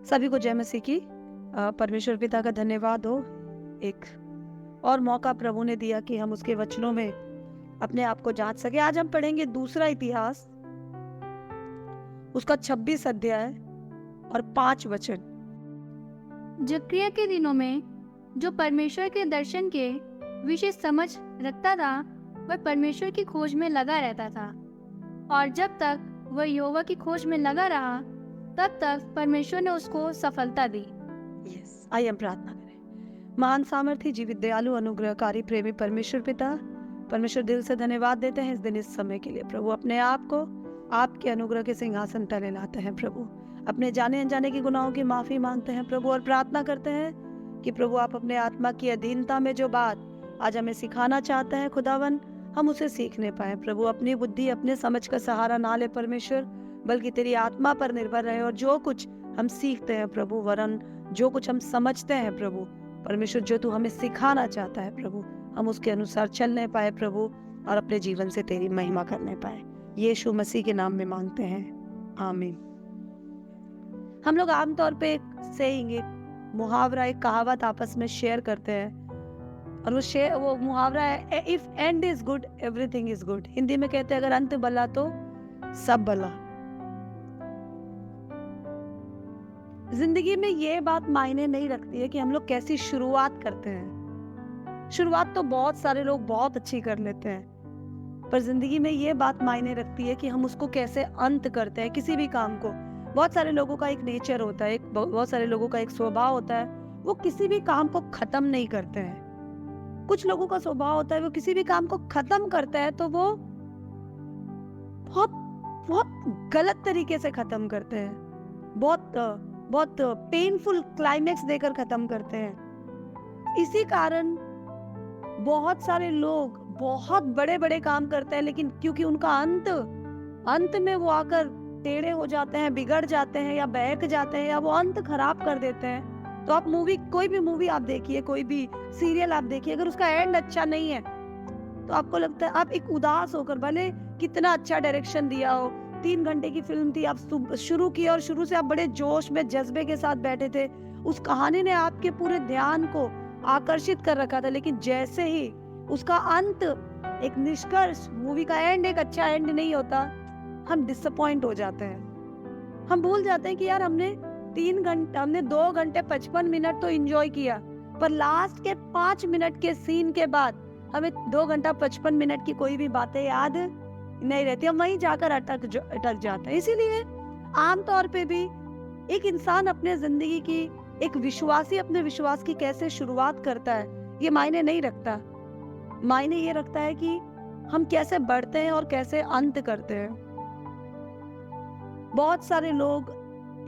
सभी को जय मसीह की। परमेश्वर पिता का धन्यवाद हो। एक और मौका प्रभु ने दिया कि हम उसके वचनों में अपने आप को जांच सके। आज हम पढ़ेंगे दूसरा इतिहास, उसका 26 अध्याय और 5 वचन। जक्रिया के दिनों में जो परमेश्वर के दर्शन के विशेष समझ रखता था वह परमेश्वर की खोज में लगा रहता था, और जब तक वह यहोवा की खोज में लगा रहा तब तक परमेश्वर ने उसको सफलता दी। आइए हम प्रार्थना करें। महान सामर्थी, जीवित, दयालु, अनुग्रहकारी, प्रेमी परमेश्वर पिता, परमेश्वर दिल से धन्यवाद देते हैं इस दिन, इस समय के लिए। प्रभु अपने आप को आपके अनुग्रह के सिंहासन तले लाते हैं। प्रभु अपने जाने अनजाने की गुनाहों की माफी मांगते हैं प्रभु, और प्रार्थना करते हैं कि प्रभु आप अपने आत्मा की अधीनता में जो बात आज हमें सिखाना चाहते हैं खुदावन, हम उसे सीखने पाए। प्रभु अपनी बुद्धि, अपने समझ का सहारा ना ले परमेश्वर, बल्कि तेरी आत्मा पर निर्भर रहे, और जो कुछ हम सीखते हैं प्रभु, वरन जो कुछ हम समझते हैं प्रभु परमेश्वर, जो तू हमें सिखाना चाहता है प्रभु, हम उसके अनुसार चलने पाए प्रभु, और अपने जीवन से तेरी महिमा करने पाए। यीशु मसीह के नाम में मांगते हैं, आमीन। हम लोग आमतौर पे एक सेइंग, एक मुहावरा, एक कहावत आपस में शेयर करते हैं, और वो मुहावरा है, if and is good everything is good. Hindi में कहते हैं अगर अंत भला तो सब भला। जिंदगी में ये बात मायने नहीं रखती है कि हम लोग कैसी शुरुआत करते हैं। शुरुआत तो बहुत सारे लोग बहुत अच्छी कर लेते हैं, पर जिंदगी में ये बात मायने रखती है कि हम उसको कैसे अंत करते हैं, किसी भी काम को। बहुत सारे लोगों का एक नेचर होता है, बहुत सारे लोगों का एक स्वभाव होता है, वो किसी भी काम को खत्म नहीं करते हैं। कुछ लोगों का स्वभाव होता है वो किसी भी काम को खत्म करता है तो वो बहुत बहुत गलत तरीके से खत्म करते हैं, बहुत पेनफुल क्लाइमेक्स देकर खत्म करते हैं। इसी कारण बहुत सारे लोग बहुत बड़े बड़े काम करते हैं, लेकिन क्योंकि उनका अंत में वो आकर टेढ़े हो जाते हैं, बिगड़ जाते हैं, या बहक जाते हैं, या वो अंत खराब कर देते हैं। तो आप कोई भी मूवी आप देखिए, कोई भी सीरियल आप देखिए, अगर उसका एंड अच्छा नहीं है तो आपको लगता है, आप एक उदास होकर, भले कितना अच्छा डायरेक्शन दिया हो, 3 घंटे की फिल्म थी, आप शुरू की और शुरू से आप बड़े जोश में, जज्बे के साथ बैठे थे, उस कहानी ने आपके पूरे ध्यान को आकर्षित कर रखा था, लेकिन जैसे ही उसका अंत, एक निष्कर्ष, मूवी का एंड एक अच्छा एंड नहीं होता, हम डिसअपॉइंट हो जाते हैं। हम भूल जाते हैं कि यार हमने 2 घंटे 55 मिनट तो एंजॉय किया, पर लास्ट के 5 मिनट के सीन के बाद हमें 2 घंटा 55 मिनट की कोई भी बातें याद नहीं रहती, हम वहीं जाकर अटक जाते हैं। इसीलिए आमतौर पे भी एक इंसान अपने जिंदगी की, एक विश्वासी अपने विश्वास की कैसे शुरुआत करता है ये मायने नहीं रखता। मायने ये रखता है कि हम कैसे बढ़ते हैं और कैसे अंत करते हैं। बहुत सारे लोग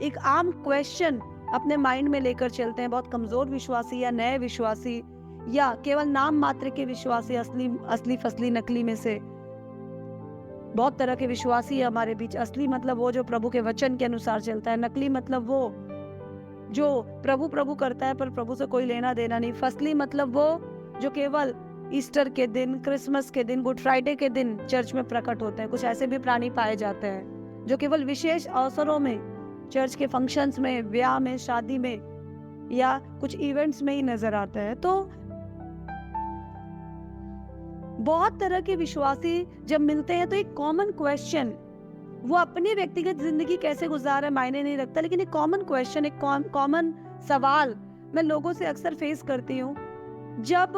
एक आम क्वेश्चन अपने माइंड में लेकर चलते हैं, बहुत कमजोर विश्वासी या नए विश्वासी या केवल नाम मात्र के विश्वासी, असली फसली नकली में से बहुत तरह के विश्वासी है हमारे बीच। असली मतलब वो जो प्रभु के वचन के अनुसार चलता है, नकली मतलब वो जो प्रभु करता है पर प्रभु से कोई लेना देना नहीं। फसली मतलब वो जो केवल ईस्टर के दिन, क्रिसमस के दिन, गुड फ्राइडे के दिन चर्च में प्रकट होते हैं। कुछ ऐसे भी प्राणी पाए जाते हैं जो केवल विशेष अवसरों में, चर्च के फंक्शंस में, ब्याह में, शादी में या कुछ इवेंट्स में ही नजर आते हैं। तो बहुत तरह के विश्वासी जब मिलते हैं तो एक कॉमन क्वेश्चन, वो अपनी व्यक्तिगत जिंदगी कैसे गुजार है मायने नहीं रखता, लेकिन एक कॉमन क्वेश्चन, एक कॉमन सवाल मैं लोगों से अक्सर फेस करती हूँ। जब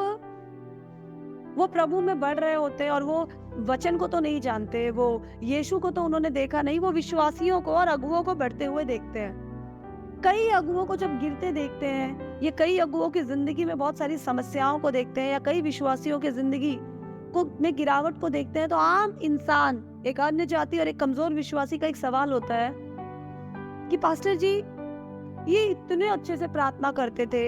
वो प्रभु में बढ़ रहे होते हैं और वो वचन को तो नहीं जानते, वो यीशु को तो उन्होंने देखा नहीं, वो विश्वासियों को और अगुओं को बढ़ते हुए देखते हैं। कई अगुओं को जब गिरते देखते हैं, ये कई अगुओं की जिंदगी में बहुत सारी समस्याओं को देखते हैं, या कई विश्वासियों की जिंदगी में गिरावट को देखते हैं, तो आम इंसान, एक अन्य जाति और एक कमजोर विश्वासी का एक सवाल होता है कि पास्टर जी, ये इतने अच्छे से प्रार्थना करते थे,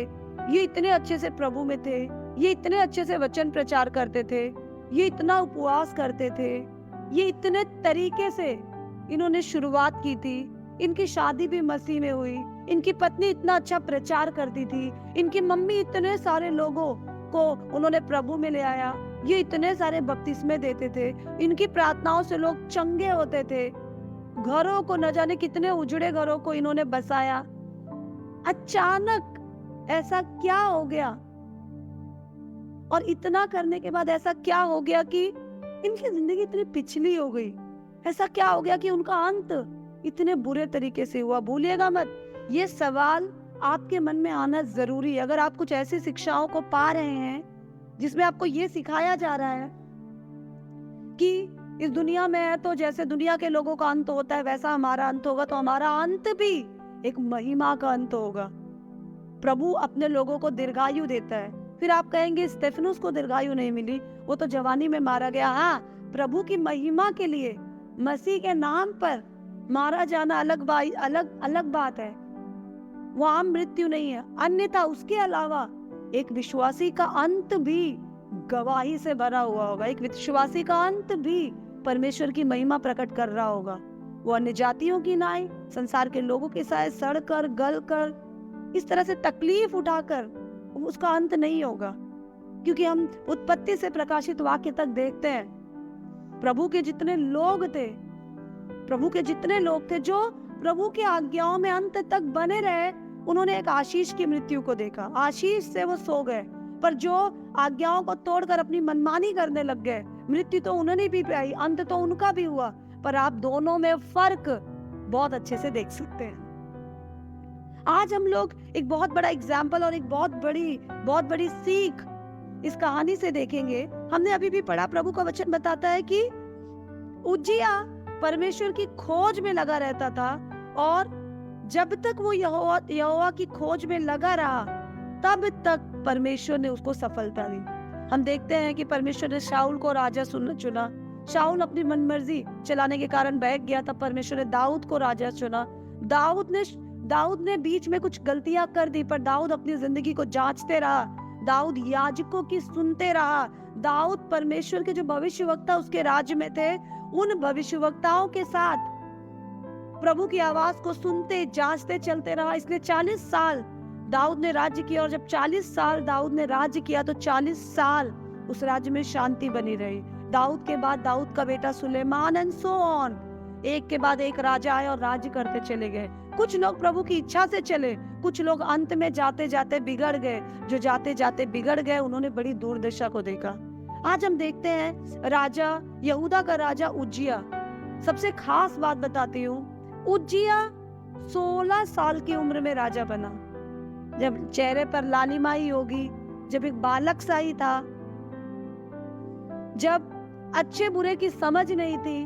ये इतने अच्छे से प्रभु में थे, ये इतने अच्छे से वचन प्रचार करते थे, ये इतना उपवास करते थे, ये इतने तरीके से इन्होंने शुरुआत की थी, इनकी शादी भी मसीह में हुई, इनकी पत्नी इतना अच्छा प्रचार करती थी, इनकी मम्मी इतने सारे लोगों को उन्होंने प्रभु में ले आया, ये इतने सारे बपतिस्मे देते थे, इनकी प्रार्थनाओं से लोग चंगे होते थे, घरों को न जाने कितने उजड़े घरों को इन्होंने बसाया, अचानक ऐसा क्या हो गया, और इतना करने के बाद ऐसा क्या हो गया कि इनकी जिंदगी इतनी पिछली हो गई? ऐसा क्या हो गया कि उनका अंत इतने बुरे तरीके से हुआ? भूलिएगा मत, ये सवाल आपके मन में आना जरूरी है। अगर आप कुछ ऐसी शिक्षाओं को पा रहे हैं जिसमें आपको ये सिखाया जा रहा है कि इस दुनिया में है तो जैसे दुनिया के लोगों का अंत होता है वैसा हमारा अंत होगा, तो हमारा अंत भी एक महिमा का अंत होगा। प्रभु अपने लोगों को दीर्घायु देता है। फिर आप कहेंगे स्टेफनुस को दीर्घायु नहीं मिली, वो तो जवानी में मारा गया। हाँ, प्रभु की महिमा के लिए मसीह के नाम पर मारा जाना अलग बात है, वो आम मृत्यु नहीं है। अन्यथा उसके अलावा एक विश्वासी का अंत भी गवाही से भरा हुआ होगा। एक विश्वासी का अंत भी परमेश्वर की महिमा प्रकट कर रहा होगा। वो अन्य जातियों की नाई संसार के लोगों के साथ सड़कर गलकर इस तरह से तकलीफ उठाकर उसका अंत नहीं होगा, क्योंकि हम उत्पत्ति से प्रकाशित वाक्य तक देखते हैं प्रभु के जितने लोग थे जो प्रभु की आज्ञाओं में अंत तक बने रहे, उन्होंने एक आशीष की मृत्यु को देखा। आशीष से वो सो गए, पर जो आज्ञाओं को तोड़कर अपनी मनमानी करने लग गए, मृत्यु तो उन्होंने भी पाई, अंत तो उनका भी हुआ। पर आप दोनों में फर्क बहुत अच्छे से देख सकते हैं। आज हम लोग एक बहुत बड़ा एग्जाम्पल और एक बहुत बड़ी सीख इस कहानी से देखेंगे। हमने अभी भी पढ़ा, प्रभु का वचन बताता है कि उज्जिया परमेश्वर की खोज में लगा रहता था, और जब तक वो यहोवा की खोज में लगा रहा तब तक परमेश्वर ने उसको सफलता दी। हम देखते हैं कि परमेश्वर ने शाऊल को राजा चुना। शाऊल अपनी मनमर्जी चलाने के कारण बहक गया, तब परमेश्वर ने दाऊद को राजा चुना। दाऊद ने बीच में कुछ गलतियां कर दी, पर दाऊद अपनी जिंदगी को जांचते रहा। दाऊद याजकों की सुनते रहा। दाऊद परमेश्वर के जो भविष्यवक्ता उसके राज्य में थे, उन भविष्यवक्ताओं के साथ प्रभु की आवाज को सुनते जांचते चलते रहा। इसलिए 40 साल दाऊद ने राज्य किया, और जब 40 साल दाऊद ने राज्य किया तो 40 साल उस राज्य में शांति बनी रही। दाऊद के बाद दाऊद का बेटा सुलेमान एंड सो ऑन, एक के बाद एक राजा आए और राज्य करते चले गए। कुछ लोग प्रभु की इच्छा से चले, कुछ लोग अंत में जाते जाते बिगड़ गए। जो जाते जाते बिगड़ गए उन्होंने बड़ी दुर्दशा को देखा। आज हम देखते हैं राजा यहूदा का राजा उज्जिया। सबसे खास बात बताती हूँ, उज्जिया 16 साल की उम्र में राजा बना। जब चेहरे पर लालिमाई होगी, जब एक बालक सा ही था, जब अच्छे बुरे की समझ नहीं थी,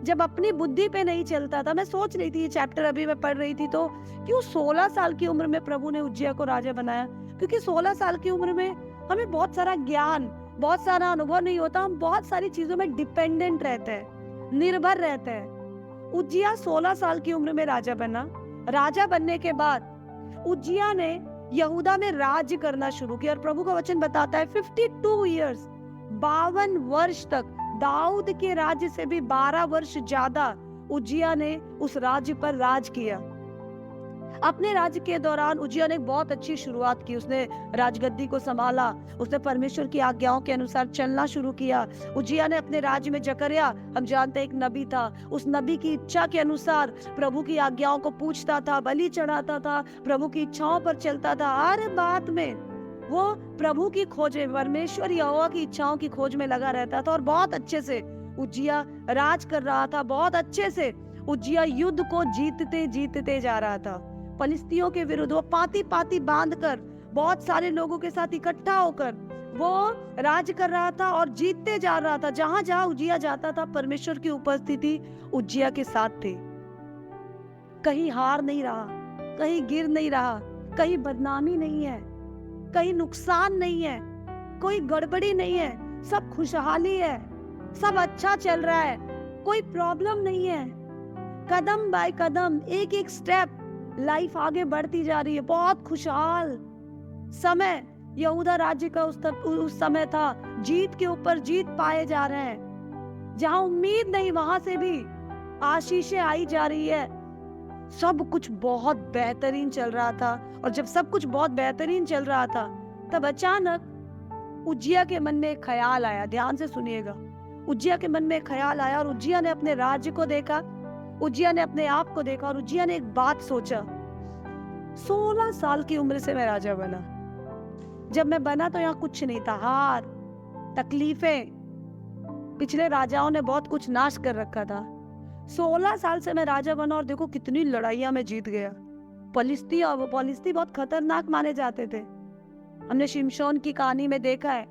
जब अपनी बुद्धि पे नहीं चलता था। मैं सोच रही थी, ये चैप्टर अभी मैं पढ़ रही थी, तो क्यों 16 साल की उम्र में प्रभु ने उज्जिया को राजा बनाया? क्योंकि 16 साल की उम्र में हमें बहुत सारा ज्ञान, बहुत सारा अनुभव नहीं होता। हम बहुत सारी चीजों में डिपेंडेंट रहते हैं, निर्भर रहते हैं। उज्जिया 16 साल की उम्र में राजा बना। राजा बनने के बाद उज्जिया ने यहूदा में राज्य करना शुरू किया, और प्रभु का वचन बताता है 52 ईयर्स, 52 वर्ष तक, दाऊद के राज्य से भी 12 वर्ष ज्यादा उज्जिया ने उस राज्य पर राज किया। अपने राज्य के दौरान उज्जिया ने बहुत अच्छी शुरुआत की। उसने राजगद्दी को संभाला, उसने परमेश्वर की आज्ञाओं के अनुसार चलना शुरू किया। उज्जिया ने अपने राज्य में जकरिया, हम जानते हैं एक नबी था, उस नबी की इच्छा के अनुसार प्रभु की आज्ञाओं को पूछता था, बलि चढ़ाता था, प्रभु की इच्छाओं पर चलता था। हर बात में वो प्रभु की खोज में, परमेश्वर यहोवा की इच्छाओं की खोज में लगा रहता था, और बहुत अच्छे से उज्जिया राज कर रहा था। बहुत अच्छे से उज्जिया युद्ध को जीतते जा रहा था। फलिस्तियों के विरुद्ध वो पाती बांधकर बहुत सारे लोगों के साथ इकट्ठा होकर वो राज कर रहा था और जीतते जा रहा था। जहां जहां उज्जिया जाता था, परमेश्वर की उपस्थिति उज्जिया के साथ थी। कहीं हार नहीं रहा, कहीं गिर नहीं रहा, कहीं बदनामी नहीं है, कहीं नुकसान नहीं है, कोई गड़बड़ी नहीं है, सब खुशहाली है, सब अच्छा चल रहा है, कोई प्रॉब्लम नहीं है। कदम बाय कदम, एक एक स्टेप लाइफ आगे बढ़ती जा रही है। बहुत खुशहाल समय यहूदा राज्य का उस समय था। जीत के ऊपर जीत पाए जा रहे हैं। जहां उम्मीद नहीं, वहां से भी आशीषें आई जा रही है। सब कुछ बहुत बेहतरीन चल रहा था, और जब सब कुछ बहुत बेहतरीन चल रहा था, तब अचानक उज्जिया के मन में एक ख्याल आया। ध्यान से सुनिएगा। उज्जिया के मन में एक ख्याल आया, और उज्जिया ने अपने राज्य को देखा, उज्जिया ने अपने आप को देखा, और उज्जिया ने एक बात सोचा 16 साल की उम्र से मैं राजा बना। जब मैं बना तो यहाँ कुछ नहीं था, हार, तकलीफें, पिछले राजाओं ने बहुत कुछ नाश कर रखा था। 16 साल से मैं राजा बना और देखो कितनी लड़ाइयां मैं जीत गया। पलिस्ती बहुत खतरनाक माने जाते थे। हमने शिमशोन की कहानी में देखा है,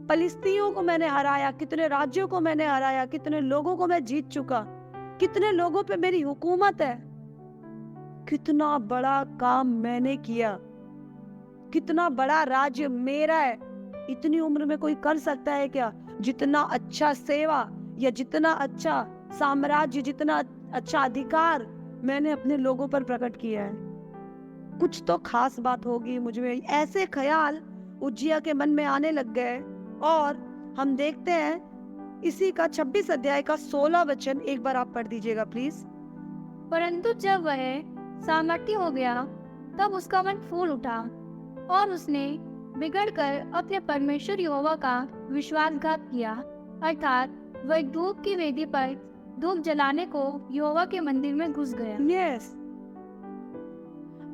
पलिस्तियों को मैंने हराया, कितने राज्यों को मैंने हराया, कितने लोगों को मैं जीत चुका, कितने लोगों पे मेरी हुकूमत है। कितना बड़ा काम मैंने किया, कितना बड़ा राज्य मेरा है। इतनी उम्र में कोई कर सकता है क्या? जितना अच्छा सेवा या जितना अच्छा साम्राज्य, जितना अच्छा अधिकार मैंने अपने लोगों पर प्रकट किया है, कुछ तो खास बात होगी मुझ में। ऐसे ख्याल उज्जिया के मन में आने लग गए और हम देखते हैं इसी का 26 अध्याय का 16 वचन एक बार आप पढ़ दीजिएगा प्लीज। परंतु जब वह सामर्थ्य हो गया तब उसका मन फूल उठा और उसने बिगड़कर अपने परमेश्वर यहोवा का विश्वासघात किया, अर्थात वह धूप की वेदी पर धूप जलाने को यहोवा के मंदिर में घुस गया। यस,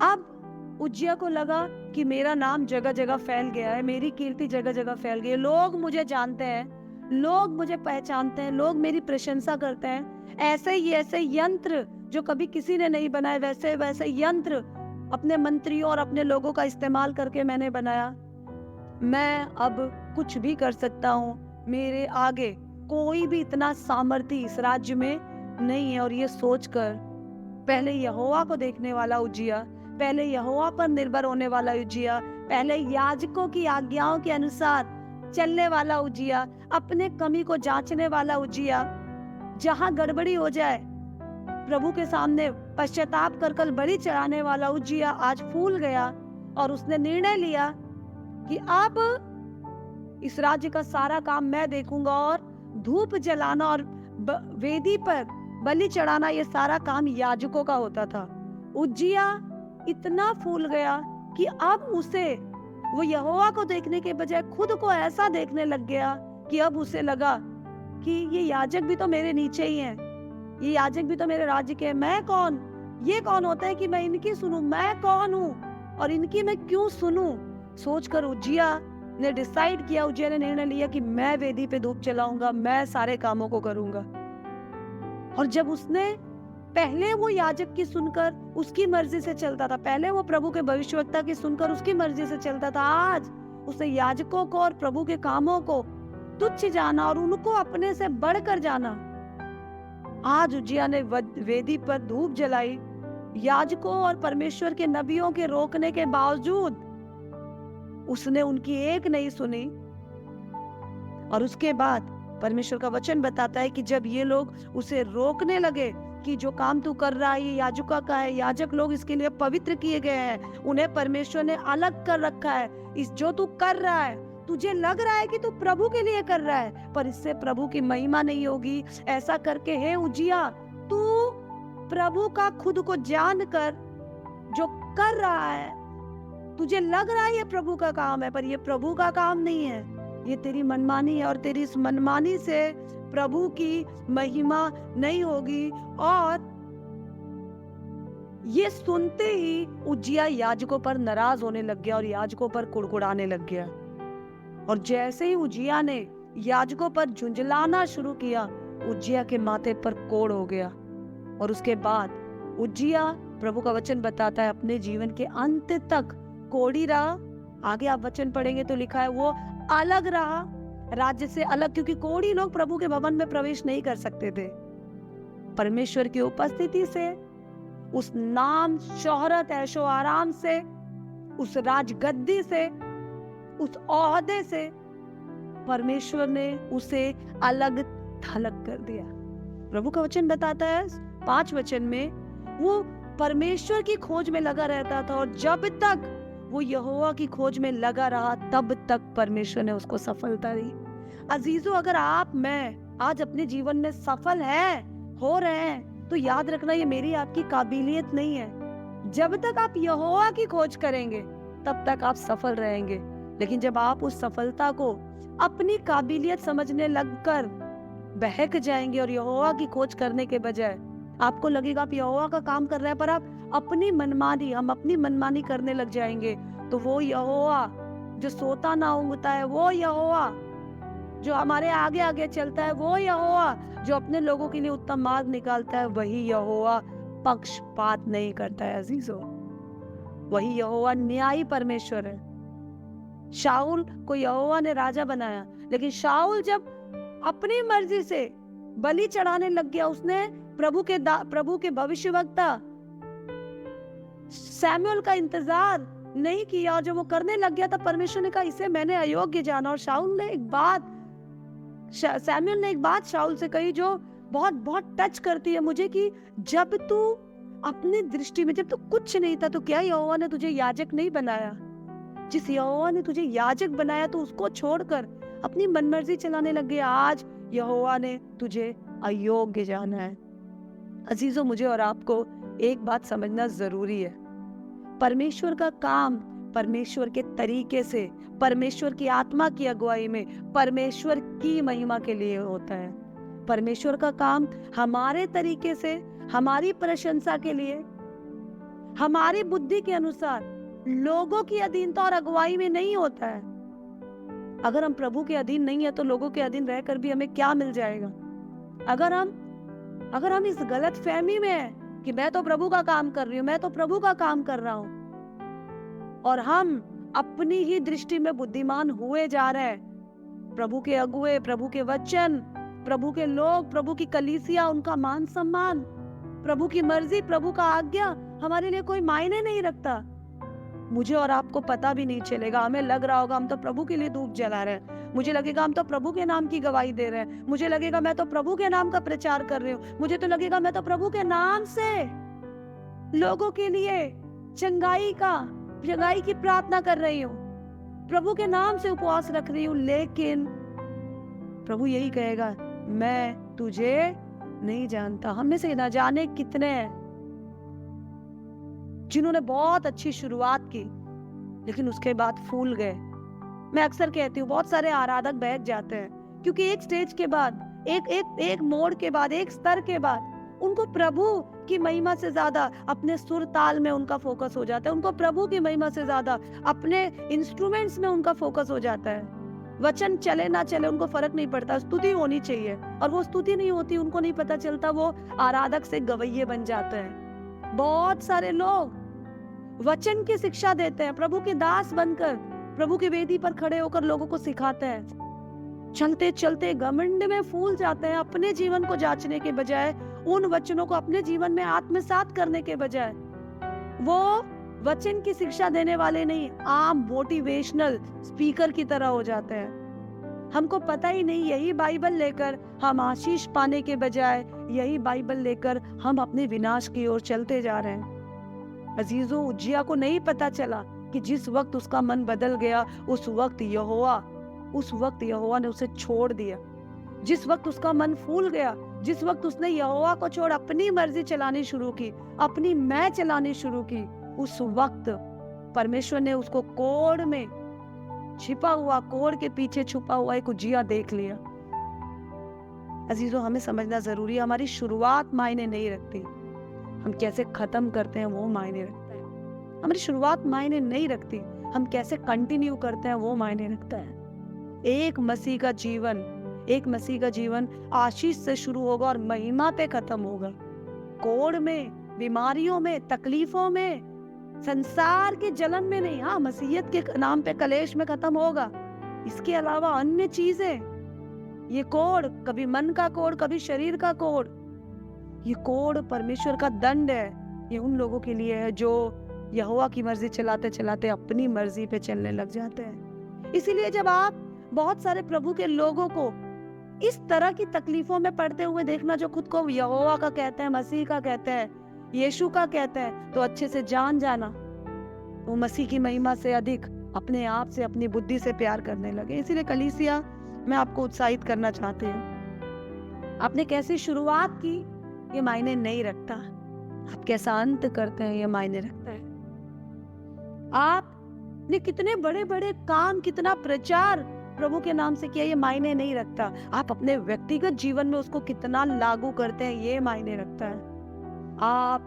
अब उज्जिया को लगा कि मेरा नाम जगह जगह फैल गया है, मेरी कीर्ति जगह जगह फैल गई है, लोग मुझे जानते हैं, लोग मुझे पहचानते हैं, लोग मेरी प्रशंसा करते हैं। ऐसे यंत्र जो कभी किसी ने नहीं बनाए, वैसे वैसे यंत्र अपने मंत्रियों और अपने लोगों का इस्तेमाल करके मैंने बनाया। मैं अब कुछ भी कर सकता हूँ, मेरे आगे कोई भी इतना सामर्थ्य इस राज्य में नहीं है। और ये सोचकर पहले यहोवा को देखने वाला उज्जिया, पहले यहोवा पर निर्भर होने वाला उज्जिया, पहले याजकों की आज्ञाओं के अनुसार चलने वाला उज्जिया, अपने कमी को जांचने वाला उज्जिया, जहां गड़बड़ी हो जाए प्रभु के सामने पश्चाताप कर बलि चढ़ाने वाला उज्जिया आज फूल गया और उसने निर्णय लिया कि अब इस राज्य का सारा काम मैं देखूंगा और धूप जलाना और वेदी पर बलि चढ़ाना ये सारा काम याजकों का होता था। उज्जिया इतना फूल गया कि अब उसे वो यहोवा को देखने के बजाय खुद को ऐसा देखने लग गया कि अब उसे लगा कि ये याजक भी तो मेरे नीचे ही हैं, ये याजक भी तो मेरे राज्य के हैं। मैं कौन, ये कौन होता है कि मैं इनकी सुनूं? मैं कौन हूँ और इनकी मैं क्यों सुनूं? सोचकर उज्जिया ने डिसाइड किया, उज्जिया ने निर्णय लिया कि मैं वेदी पे धूप जलाऊंगा, मैं सारे कामों को करूंगा। और जब उसने पहले वो याजक की सुनकर उसकी मर्जी से चलता था, पहले वो प्रभु के भविष्यवक्ता की सुनकर उसकी मर्जी से चलता था, आज उसे याजकों को और प्रभु के कामों को तुच्छ जाना और उनको अपने से बढ़कर जाना। आज उज्जिया ने वेदी पर धूप जलाई, याजकों और परमेश्वर के नबियों के रोकने के बावजूद उसने उनकी एक नहीं सुनी। और उसके बाद परमेश्वर का वचन बताता है कि जब ये लोग उसे रोकने लगे कि जो काम तू कर रहा है ये याजकों का है, याजक लोग इसके लिए पवित्र किए गए हैं, उन्हें परमेश्वर ने अलग कर रखा है, इस जो तू कर रहा है तुझे लग रहा है कि तू प्रभु के लिए कर रहा है, पर इससे प्रभु की महिमा नहीं होगी। ऐसा करके हे उज्जिया, तू प्रभु का खुद को जानकर जो कर रहा है, तुझे लग रहा है ये प्रभु का काम है, पर ये प्रभु का काम नहीं है, ये तेरी मनमानी है और तेरी इस मनमानी से प्रभु की महिमा नहीं होगी। और ये सुनते ही उज्जिया याजकों पर नाराज होने लग गया और याजकों पर कुड़कुड़ाने लग गया। और जैसे ही उज्जिया ने याजकों पर झुंझलाना शुरू किया, उज्जिया के माथे पर कोड़ हो गया। और उसके बाद उज्जिया, प्रभु का वचन बताता है, अपने जीवन के अंत तक कोड़ी रहा। आगे आप वचन पढ़ेंगे तो लिखा है वो अलग रहा, राज्य से अलग, क्योंकि कोढ़ी लोग प्रभु के भवन में प्रवेश नहीं कर सकते थे। परमेश्वर की उपस्थिति से, उस नाम, शोहरत, ऐशो आराम से, उस राजगद्दी से, उस ओहदे से परमेश्वर ने उसे अलग थलग कर दिया। प्रभु का वचन बताता है 5 वचन में, वो परमेश्वर की खोज में लगा रहता था और जब तक वो यहोवा की खोज में लगा रहा तब तक परमेश्वर ने उसको सफलता दी। अजीजों, अगर आप, मैं आज अपने जीवन में सफल हैं, हो रहे हैं, तो याद रखना ये मेरी आपकी काबिलियत नहीं है। जब तक आप यहोवा की खोज करेंगे तब तक आप सफल रहेंगे। लेकिन जब आप उस सफलता को अपनी काबिलियत समझने लगकर बहक जाएंगे और यहोवा की खोज करने के बजाय आपको लगेगा आप यहोवा का काम कर रहे हैं, पर आप अपनी मनमानी, हम अपनी मनमानी करने लग जाएंगे, तो वो यहोवा जो सोता ना ऊँघता है, वो यहोवा जो हमारे आगे आगे चलता है, वो यहोवा जो अपने लोगों के लिए उत्तम मार्ग निकालता है, वही यहोवा पक्षपात नहीं करता है अजीजों। वही यहोवा न्यायी परमेश्वर है। शाऊल को यहोवा ने राजा बनाया, लेकिन शाऊल जब अपनी मर्जी से बलि चढ़ाने लग गया, उसने प्रभु के भविष्यवक्ता सैमुअल का इंतजार नहीं किया, और जब वो करने लग गया, तब परमेश्वर ने कहा इसे मैंने अयोग्य जाना। और सैमुअल ने एक बात शाऊल से कही जो बहुत बहुत टच करती है मुझे, कि जब तू अपनी दृष्टि में, जब तू कुछ नहीं था, तो क्या यहोवा ने तुझे याजक नहीं बनाया? जिस यहोवा ने तुझे याजक बनाया, तो उसको छोड़कर अपनी मनमर्जी चलाने लग गया। आज यहोवा ने तुझे अयोग्य जाना है। अजीजों, मुझे और आपको एक बात समझना जरूरी है। परमेश्वर का काम परमेश्वर के तरीके से, परमेश्वर की आत्मा की अगुवाई में, परमेश्वर की महिमा के लिए होता है। परमेश्वर का काम हमारे तरीके से, हमारी प्रशंसा के लिए, हमारी बुद्धि के अनुसार, लोगों की अधीनता और अगुवाई में नहीं होता है। अगर हम प्रभु के अधीन नहीं है, तो लोगों के अधीन रहकर भी हमें क्या मिल जाएगा? अगर हम इस गलत फहमी में है कि मैं तो प्रभु का काम कर रही हूँ, मैं तो प्रभु का काम कर रहा हूँ, और हम अपनी ही दृष्टि में बुद्धिमान हुए जा रहे हैं, प्रभु के अगुए, प्रभु के वचन, प्रभु के लोग, प्रभु की कलीसिया, उनका मान सम्मान, प्रभु की मर्जी, प्रभु का आज्ञा हमारे लिए कोई मायने नहीं रखता। मुझे और आपको पता भी नहीं चलेगा। हमें लग रहा होगा हम तो प्रभु के लिए धूप जला रहे हैं, मुझे लगेगा हम तो प्रभु के नाम की गवाही दे रहे हैं, मुझे लगेगा मैं तो प्रभु के नाम का प्रचार कर रही हूँ, मुझे तो लगेगा मैं तो प्रभु के नाम से लोगों के लिए चंगाई की प्रार्थना कर रही हूँ, प्रभु के नाम से उपवास रख रही हूँ। लेकिन प्रभु यही कहेगा, मैं तुझे नहीं जानता। हम में से न जाने कितने हैं जिन्होंने बहुत अच्छी शुरुआत की, लेकिन उसके बाद फूल गए। मैं अक्सर कहती हूँ, बहुत सारे आराधक बहक जाते हैं, क्योंकि एक स्टेज के बाद, एक मोड़ के बाद, एक स्तर के बाद उनको प्रभु की महिमा से ज्यादा अपने सुर ताल में उनका फोकस हो जाता है, उनको प्रभु की महिमा से ज्यादा अपने इंस्ट्रूमेंट्स में उनका फोकस हो जाता है। वचन चले ना चले उनको फर्क नहीं पड़ता, स्तुति होनी चाहिए, और वो स्तुति नहीं होती, उनको नहीं पता चलता, वो आराधक से गवैये बन जाते हैं। बहुत सारे लोग वचन की शिक्षा देते हैं, प्रभु के दास बनकर प्रभु की वेदी पर खड़े होकर लोगों को सिखाते हैं, चलते चलते घमंड में फूल जाते हैं, अपने जीवन को जांचने के बजाय, उन वचनों को अपने जीवन में आत्मसात करने के बजाय। वो वचन की शिक्षा देने वाले नहीं, आम मोटिवेशनल स्पीकर की तरह हो जाते हैं। हमको पता ही नहीं, यही बाइबल लेकर हम आशीष पाने के बजाय, यही बाइबल लेकर हम अपने विनाश की ओर चलते जा रहे हैं। अजीजों, उज्जिया को नहीं पता चला कि जिस वक्त उसका मन बदल गया, उस वक्त यहोवा ने उसे छोड़ दिया। जिस वक्त उसका मन फूल गया, जिस वक्त उसने यहोवा को छोड़ अपनी मर्जी चलानी शुरू की, अपनी मैं चलानी शुरू की, उस वक्त परमेश्वर ने उसको कोढ़ में छिपा हुआ, कोढ़ के पीछे छुपा हुआ एक उज्जिया देख लिया। अजीजों, हमें समझना जरूरी है, हमारी शुरुआत मायने नहीं रखती, हम कैसे खत्म करते हैं वो मायने रखता है। हमारी शुरुआत मायने नहीं रखती, हम कैसे कंटिन्यू करते हैं वो मायने रखता है। एक मसीह का जीवन आशीष से शुरू होगा और महिमा पे खत्म होगा। कोढ़ में, बीमारियों में, तकलीफों में, संसार के जलन में नहीं। हाँ, मसीहत के नाम पे कलेश में खत्म होगा। इसके अलावा अन्य चीजें, ये कोढ़, कभी मन का कोढ़, कभी शरीर का कोढ़, ये कोढ़ परमेश्वर का दंड है। ये उन लोगों के लिए है जो यहोवा की मर्जी चलाते चलाते अपनी मर्जी पे चलने लग जाते हैं। इसीलिए जब आप बहुत सारे प्रभु के लोगों को इस तरह की तकलीफों में पड़ते हुए देखना, जो खुद को यहोवा का कहते हैं, मसीह का कहते हैं, यीशु का कहते हैं, तो अच्छे से जान जाना वो मसीह की महिमा से अधिक अपने आप से, अपनी बुद्धि से प्यार करने लगे। इसीलिए कलीसिया, मैं आपको उत्साहित करना चाहती हूँ, आपने कैसी शुरुआत की ये मायने नहीं रखता, आप कैसा अंत करते हैं ये मायने रखता है। आपने कितने बड़े बड़े काम, कितना प्रचार प्रभु के नाम से किया, ये मायने नहीं रखता। आप अपने व्यक्तिगत जीवन में उसको कितना लागू करते हैं ये मायने रखता है। आप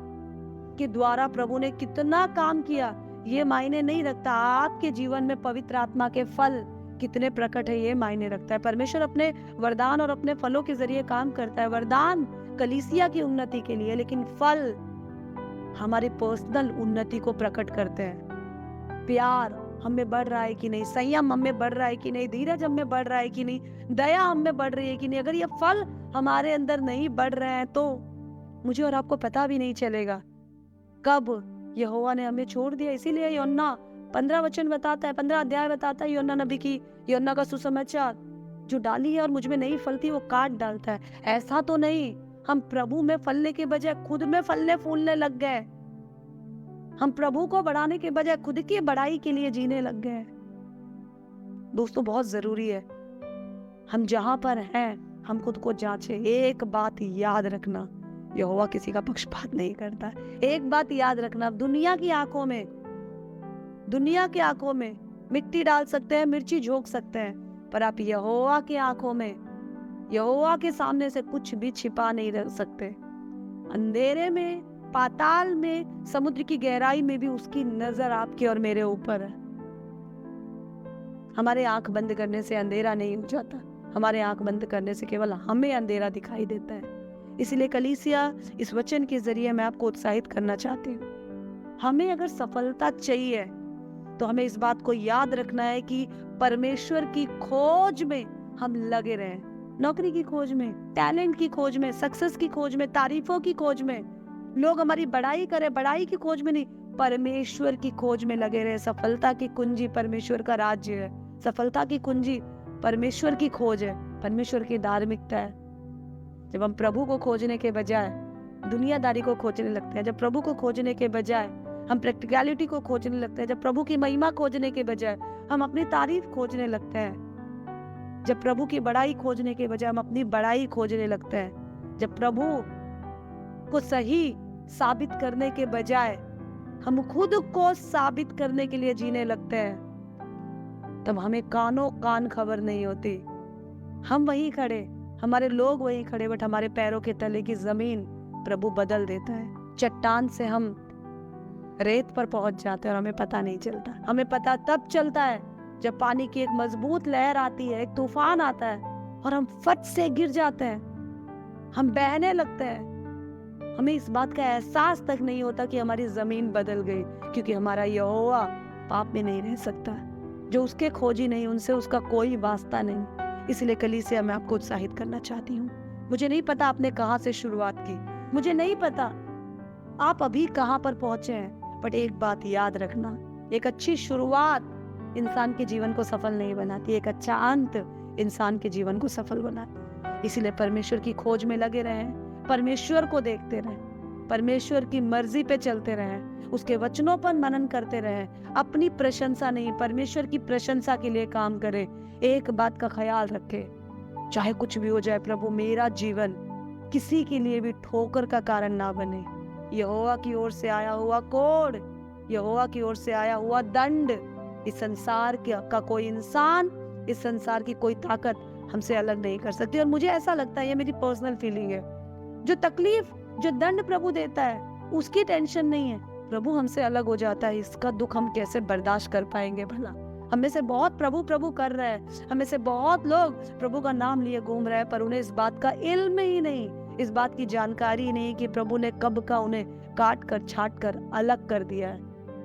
आपके द्वारा प्रभु ने कितना काम किया ये मायने नहीं रखता। आपके जीवन में पवित्र आत्मा के फल कितने प्रकट है ये मायने रखता है। परमेश्वर अपने वरदान और अपने फलों के जरिए काम करता है। वरदान कलीसिया की उन्नति के लिए, लेकिन फल हमारी पर्सनल उन्नति को प्रकट करते हैं। प्यार हमें बढ़ रहा है कि नहीं, संयम हमें बढ़ रहा है कि नहीं, धीरज हमें बढ़ रहा है कि नहीं, दया हमें बढ़ रही है कि नहीं। अगर ये फल हमारे अंदर नहीं बढ़ रहे हैं तो मुझे और आपको पता भी नहीं चलेगा कब यहोवा ने हमें छोड़ दिया। इसीलिए योना 15 वचन बताता है, 15 अध्याय बताता है योना नबी की, योना का सुसमाचार, जो डाली है और मुझ में नहीं फलती वो काट डालता है। ऐसा तो नहीं हम प्रभु में फलने के बजाय खुद में फलने फूलने लग गए। हम प्रभु को बढ़ाने के बजाय खुद की बड़ाई के लिए जीने लग गए। दोस्तों बहुत जरूरी है हम जहां पर हैं हम खुद को जांचें। एक बात याद रखना, यहोवा किसी का पक्षपात नहीं करता। एक बात याद रखना, दुनिया की आंखों में मिट्टी डाल सकते हैं, मिर्ची झोंक सकते हैं, पर आप यहोवा की आंखों में, यहोवा के सामने से कुछ भी छिपा नहीं रख सकते। अंधेरे में, पाताल में, समुद्र की गहराई में भी उसकी नजर आपके और मेरे ऊपर है। हमारे आंख बंद करने से अंधेरा नहीं हो जाता, हमारे आंख बंद करने से केवल हमें अंधेरा दिखाई देता है। इसलिए कलीसिया, इस वचन के जरिए मैं आपको उत्साहित करना चाहती हूँ। हमें अगर सफलता चाहिए तो हमें इस बात को याद रखना है कि परमेश्वर की खोज में हम लगे रहें। नौकरी की खोज में, टैलेंट की खोज में, सक्सेस की खोज में, तारीफों की खोज में, लोग हमारी बड़ाई करें, बड़ाई की खोज में नहीं, परमेश्वर की खोज में लगे रहे। सफलता की कुंजी परमेश्वर का राज्य है, सफलता की कुंजी परमेश्वर की खोज है, परमेश्वर की धार्मिकता है। जब हम प्रभु को खोजने के बजाय दुनियादारी को खोजने लगते हैं, जब प्रभु को खोजने के बजाय हम प्रैक्टिकलिटी को खोजने लगते हैं, जब प्रभु की महिमा खोजने के बजाय हम अपनी तारीफ खोजने लगते हैं, जब प्रभु की बड़ाई खोजने के बजाय हम अपनी बड़ाई खोजने लगते हैं, जब प्रभु को सही साबित करने के बजाय हम खुद को साबित करने के लिए जीने लगते हैं, तब हमें कानों कान खबर नहीं होती। हम वहीं खड़े, हमारे लोग वहीं खड़े, बट हमारे पैरों के तले की जमीन प्रभु बदल देता है। चट्टान से हम रेत पर पहुंच जाते हैं और हमें पता नहीं चलता। हमें पता तब चलता है जब पानी की एक मजबूत लहर आती है, एक तूफान आता है और हम फट से गिर जाते हैं, हम बहने लगते हैं। हमें इस बात का एहसास तक नहीं होता कि हमारी जमीन बदल गई, क्योंकि हमारा यहोवा पाप में नहीं रह सकता। जो उसके खोजी नहीं, उनसे उसका कोई वास्ता नहीं। इसलिए कलीसिया मैं आपको उत्साहित करना चाहती हूँ। मुझे नहीं पता आपने कहाँ से शुरुआत की, मुझे नहीं पता आप अभी कहाँ पर पहुंचे हैं, बट एक बात याद रखना, एक अच्छी शुरुआत इंसान के जीवन को सफल नहीं बनाती, एक अच्छा अंत इंसान के जीवन को सफल बनाता है। इसीलिए परमेश्वर की खोज में लगे रहें, परमेश्वर को देखते रहें, परमेश्वर की मर्जी पे चलते रहें, उसके वचनों पर मनन करते रहें। अपनी प्रशंसा नहीं, परमेश्वर की प्रशंसा के लिए काम करें। एक बात का ख्याल रखें, चाहे कुछ भी हो जाए, प्रभु मेरा जीवन किसी के लिए भी ठोकर का कारण ना बने। यहोवा की ओर से आया हुआ कोड़, यहोवा की ओर से आया हुआ दंड, इस संसार का कोई इंसान, इस संसार की कोई ताकत हमसे अलग नहीं कर सकती। और मुझे ऐसा लगता है, ये मेरी पर्सनल फीलिंग है, जो तकलीफ, जो दंड प्रभु देता है उसकी टेंशन नहीं है, प्रभु हमसे अलग हो जाता है, इसका दुख हम कैसे बर्दाश्त कर पाएंगे भला। हमें से बहुत प्रभु प्रभु कर रहे हैं, हमें से बहुत लोग प्रभु का नाम लिए घूम रहे हैं, पर उन्हें इस बात का इल्म ही नहीं, इस बात की जानकारी ही नहीं कि प्रभु ने कब का उन्हें काट कर छाट कर अलग कर दिया है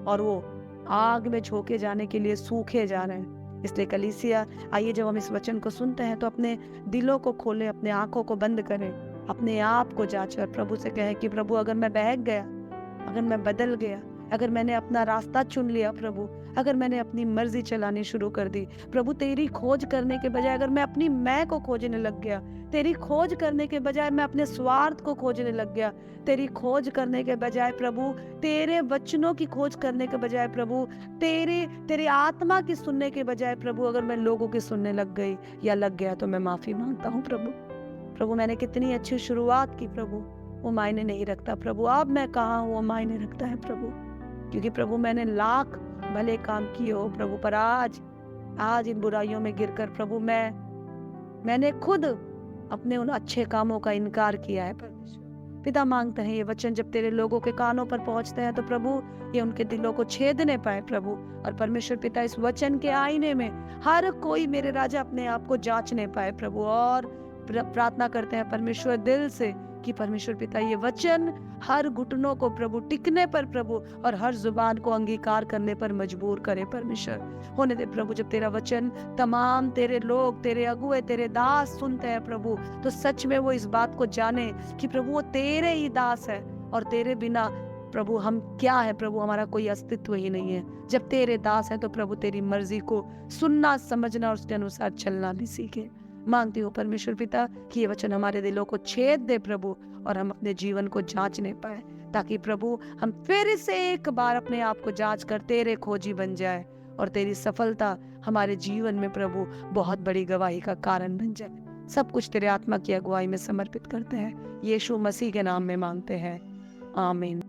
और वो आग में झोंके जाने के लिए सूखे जा रहे हैं। इसलिए कलीसिया, आइए जब हम इस वचन को सुनते हैं तो अपने दिलों को खोलें, अपने आंखों को बंद करें, अपने आप को जांचें और प्रभु से कहें कि प्रभु अगर मैं बहक गया, अगर मैं बदल गया, अगर मैंने अपना रास्ता चुन लिया प्रभु, अगर मैंने अपनी मर्जी चलानी शुरू कर दी प्रभु, तेरी खोज करने के बजाय अगर मैं अपनी मैं को खोजने लग गया, तेरी खोज करने के बजाय मैं अपने स्वार्थ को खोजने लग गया, तेरी खोज करने के बजाय प्रभु, तेरे वचनों की खोज करने के बजाय प्रभु, तेरी आत्मा की सुनने के बजाय प्रभु, अगर मैं लोगों की सुनने लग गई या लग गया तो मैं माफी मांगता हूँ प्रभु। प्रभु मैंने कितनी अच्छी शुरुआत की प्रभु, वो मायने नहीं रखता प्रभु, अब मैं कहाँ हूँ वो मायने रखता है प्रभु, क्योंकि प्रभु मैंने लाख भले काम किए हो प्रभु, पर आज इन बुराइयों में गिरकर प्रभु मैंने खुद अपने उन अच्छे कामों का इनकार किया है परमेश्वर। पिता मांगते हैं ये वचन जब तेरे लोगों के कानों पर पहुंचते हैं तो प्रभु ये उनके दिलों को छेदने पाए प्रभु। और परमेश्वर पिता इस वचन के आईने में हर कोई मेरे राजा अपने आप को जांचने पाए प्रभु। और प्रार्थना करते हैं परमेश्वर दिल से कि परमेश्वर पिता ये वचन हर घुटनों को प्रभु टिकने पर प्रभु और हर जुबान को अंगीकार करने पर मजबूर करे परमेश्वर। होने दे प्रभु जब तेरा वचन तमाम तेरे लोग, तेरे अगुए, तेरे दास सुनते हैं प्रभु, तो सच में वो इस बात को जाने कि प्रभु वो तेरे ही दास है और तेरे बिना प्रभु हम क्या है प्रभु, हमारा कोई अस्तित्व ही नहीं है। जब तेरे दास है तो प्रभु तेरी मर्जी को सुनना, समझना और उसके अनुसार चलना भी सीखे। मांगती हूँ परमेश्वर पिता कि ये वचन हमारे दिलों को छेद दे प्रभु और हम अपने जीवन को जांचने पाए, ताकि प्रभु हम फिर से एक बार अपने आप को जांच कर तेरे खोजी बन जाए और तेरी सफलता हमारे जीवन में प्रभु बहुत बड़ी गवाही का कारण बन जाए। सब कुछ तेरे आत्मा की अगुवाई में समर्पित करते हैं, यीशु मसीह के नाम में मांगते हैं, आमीन।